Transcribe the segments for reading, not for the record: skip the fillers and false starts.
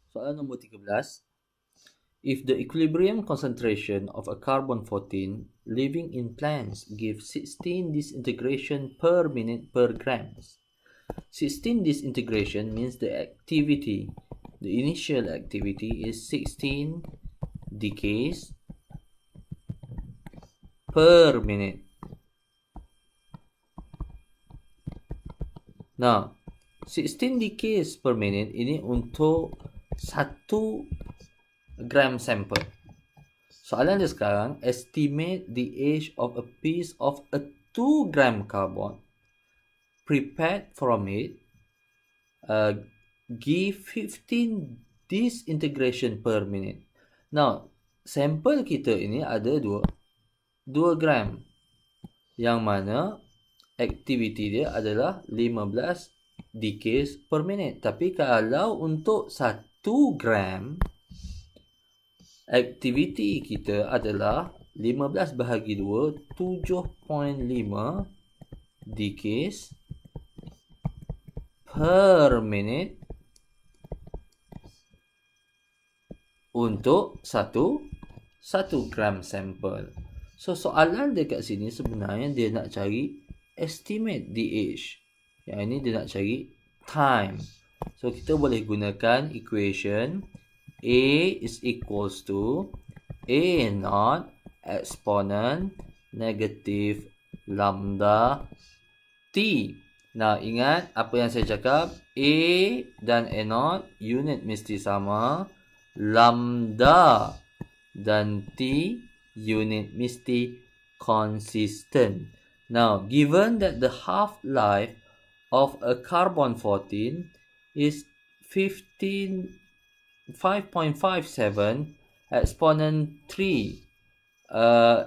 Soalan nombor 13. If the equilibrium concentration of a carbon-14 living in plants gives 16 disintegration per minute per grams. 16 disintegration means the initial activity is 16 decays per minute. Now, 16 decays per minute ini untuk 1 gram sampel. Soalan dia sekarang, estimate the age of a piece of a 2 gram carbon prepared from it. Give 15 disintegration per minute. Now, sampel kita ini ada 2 gram. Yang mana aktiviti dia adalah 15 decays per minute. Tapi kalau untuk 1 gram, aktiviti kita adalah 15 bahagi 2, 7.5 decays per minute untuk 1 gram sampel. So, soalan dekat sini sebenarnya dia nak cari estimate the age. Yang ini dia nak cari time. So, kita boleh gunakan equation A is equals to A naught exponent negative lambda T. Nah, ingat apa yang saya cakap? A dan A naught unit mesti sama. Lambda dan T unit mesti consistent. Now, given that the half-life of a carbon-14 is 5.57 exponent 3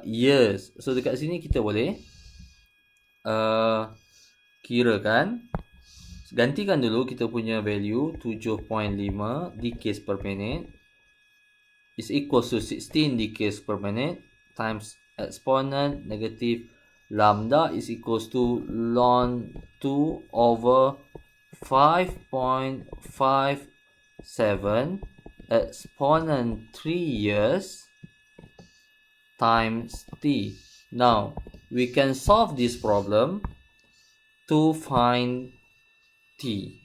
years. So, dekat sini kita boleh kirakan. Gantikan dulu kita punya value 7.5 decays per minute is equals to 16 decays per minute times exponent negative lambda is equals to ln 2 over 5.57 exponent 3 years times t. Now, we can solve this problem to find t.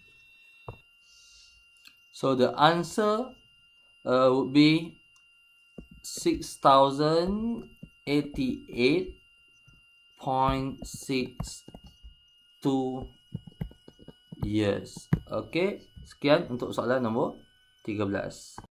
So, the answer would be 6088.62 years. Okay, sekian untuk soalan nombor 13.